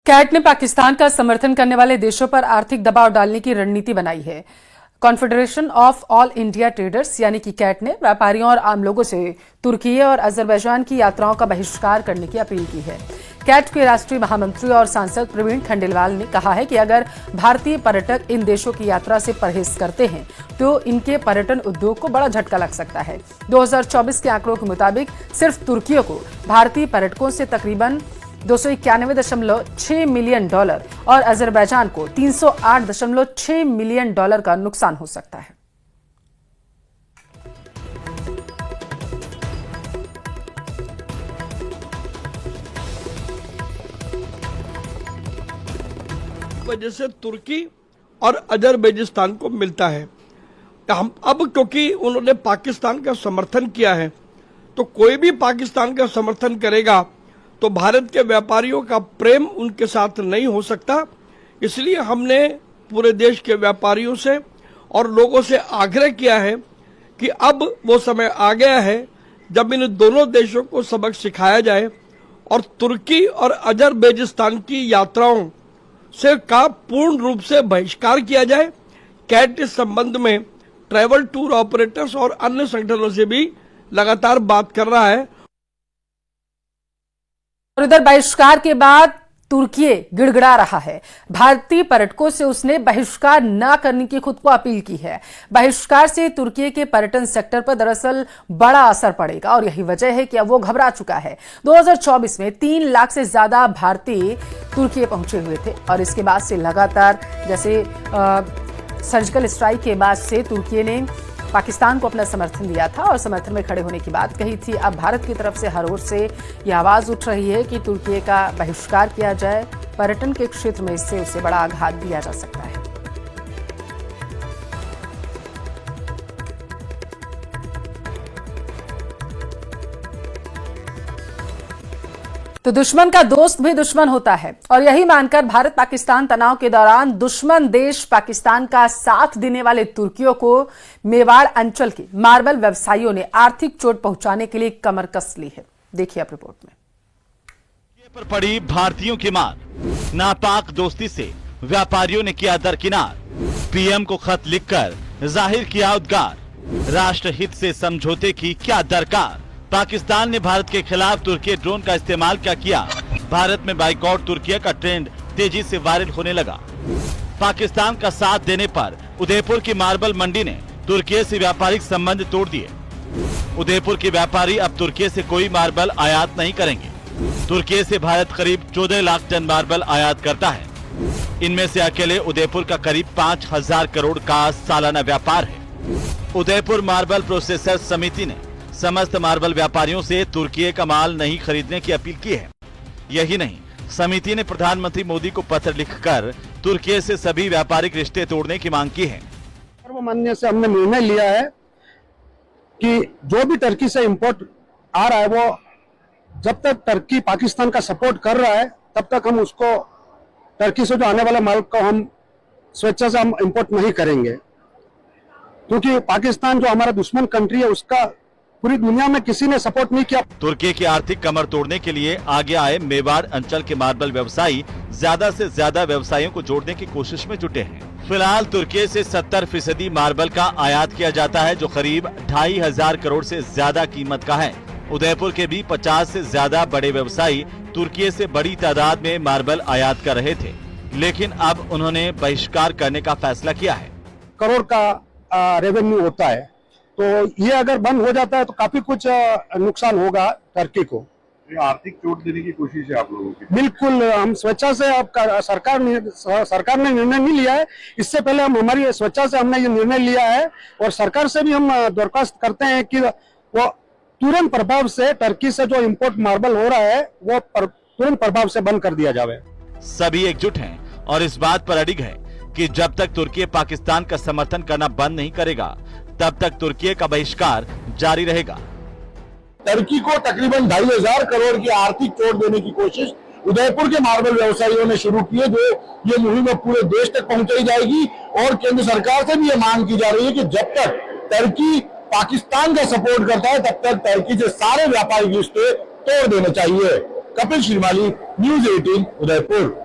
Cat ने पाकिस्तान का समर्थन करने वाले देशों पर आर्थिक दबाव डालने की रणनीति बनाई है। Confederation of all India traders यानी कि कैट ने व्यापारियों और आम लोगों से तुर्की और अजरबैजान की यात्राओं का बहिष्कार करने की अपील की है। कैट के राष्ट्रीय महामंत्री और सांसद प्रवीण खंडेलवाल ने कहा है कि अगर भारतीय पर्यटक इन देशों की यात्रा से परहेज करते हैं तो इनके पर्यटन उद्योग को बड़ा झटका लग सकता है। 2024 के आंकड़ों के मुताबिक सिर्फ तुर्की को भारतीय पर्यटकों से तकरीबन $291.6 मिलियन और अजरबैजान को $308.6 मिलियन का नुकसान हो सकता है। वजह से तुर्की और अजरबैजान को मिलता है। हम अब क्योंकि उन्होंने पाकिस्तान का समर्थन किया है तो कोई भी पाकिस्तान का समर्थन करेगा तो भारत के व्यापारियों का प्रेम उनके साथ नहीं हो सकता। इसलिए हमने पूरे देश के व्यापारियों से और लोगों से आग्रह किया है कि अब वो समय आ गया है जब इन दोनों देशों को सबक सिखाया जाए और तुर्की और अजरबैजान की यात्राओं से का पूर्ण रूप से बहिष्कार किया जाए। कैट इस संबंध में ट्रैवल टूर ऑपरेटर्स और अन्य संगठनों से भी लगातार बात कर रहा है। और इधर बहिष्कार के बाद तुर्की गिड़गिड़ा रहा है। भारतीय पर्यटकों से उसने बहिष्कार न करने की खुद को अपील की है। बहिष्कार से तुर्की के पर्यटन सेक्टर पर दरअसल बड़ा असर पड़ेगा और यही वजह है कि अब वो घबरा चुका है। 2024 में 3 लाख से ज्यादा भारतीय तुर्की पहुंचे हुए थे और इसके बाद से लगातार जैसे सर्जिकल स्ट्राइक के बाद से तुर्की ने पाकिस्तान को अपना समर्थन दिया था और समर्थन में खड़े होने की बात कही थी। अब भारत की तरफ से हर ओर से यह आवाज उठ रही है कि तुर्की का बहिष्कार किया जाए। पर्यटन के क्षेत्र में इससे उसे बड़ा आघात दिया जा सकता है। तो दुश्मन का दोस्त भी दुश्मन होता है और यही मानकर भारत पाकिस्तान तनाव के दौरान दुश्मन देश पाकिस्तान का साथ देने वाले तुर्कियों को मेवाड़ अंचल के मार्बल व्यवसायियों ने आर्थिक चोट पहुंचाने के लिए कमर कस ली है। देखिए आप रिपोर्ट में। पर पड़ी भारतीयों की मार, नापाक दोस्ती से व्यापारियों ने किया दरकिनार। पीएम को खत लिखकर जाहिर किया उद्गार, राष्ट्र हित से समझौते की क्या दरकार। पाकिस्तान ने भारत के खिलाफ तुर्की ड्रोन का इस्तेमाल क्या किया। भारत में बाइकआउट तुर्की का ट्रेंड तेजी से वायरल होने लगा। पाकिस्तान का साथ देने पर उदयपुर की मार्बल मंडी ने तुर्की से व्यापारिक संबंध तोड़ दिए। उदयपुर के व्यापारी अब तुर्की से कोई मार्बल आयात नहीं करेंगे। तुर्की से भारत करीब 14 लाख टन मार्बल आयात करता है। इनमें से अकेले उदयपुर का करीब 5,000 करोड़ का सालाना व्यापार है। उदयपुर मार्बल प्रोसेसर समिति ने समस्त मार्बल व्यापारियों से तुर्की का माल नहीं खरीदने की अपील की है। यही नहीं, समिति ने प्रधानमंत्री मोदी को पत्र लिखकर तुर्की से सभी व्यापारिक रिश्ते तोड़ने की मांग की है। सर्वमान्य से हमने निर्णय लिया है कि जो भी टर्की से इंपोर्ट आ रहा है वो जब तक टर्की पाकिस्तान का सपोर्ट कर रहा है तब तक हम उसको टर्की से जो आने वाला माल को हम स्वेच्छा से हम इंपोर्ट नहीं करेंगे, क्योंकि पाकिस्तान जो हमारा दुश्मन कंट्री है उसका पूरी दुनिया में किसी ने सपोर्ट नहीं किया। तुर्की की आर्थिक कमर तोड़ने के लिए आगे आए मेवाड़ अंचल के मार्बल व्यवसायी ज्यादा से ज्यादा व्यवसायियों को जोड़ने की कोशिश में जुटे हैं। फिलहाल तुर्की से 70% मार्बल का आयात किया जाता है, जो करीब 2,500 करोड़ से ज्यादा कीमत का है। उदयपुर के भी 50 से ज्यादा बड़े व्यवसायी तुर्की से बड़ी तादाद में मार्बल आयात कर रहे थे, लेकिन अब उन्होंने बहिष्कार करने का फैसला किया है। करोड़ का रेवेन्यू होता है, तो ये अगर बंद हो जाता है तो काफी कुछ नुकसान होगा टर्की को। आर्थिक चोट देने की कोशिश है आप लोगों की? बिल्कुल, हम स्वेच्छा से सरकार ने निर्णय नहीं लिया है। इससे पहले हम हमारी स्वेच्छा से हमने ये निर्णय लिया है और सरकार से भी हम दरख्वास्त करते हैं कि वो तुरंत प्रभाव से टर्की से जो इम्पोर्ट मार्बल हो रहा है वो तुरंत प्रभाव से बंद कर दिया जाए। सभी एकजुट हैं और इस बात पर अडिग है कि जब तक तुर्की पाकिस्तान का समर्थन करना बंद नहीं करेगा तब तक तुर्की का बहिष्कार जारी रहेगा। टर्की को तकरीबन 2,500 करोड़ की आर्थिक चोट देने की कोशिश उदयपुर के मार्बल व्यवसायियों ने शुरू की है, जो ये मुहिम पूरे देश तक पहुंचाई जाएगी। और केंद्र सरकार से भी ये मांग की जा रही है कि जब तक टर्की पाकिस्तान का सपोर्ट करता है तब तक टर्की से सारे व्यापारिक रिश्ते तोड़ देने चाहिए। कपिल श्रीमाली, न्यूज़ 18 उदयपुर।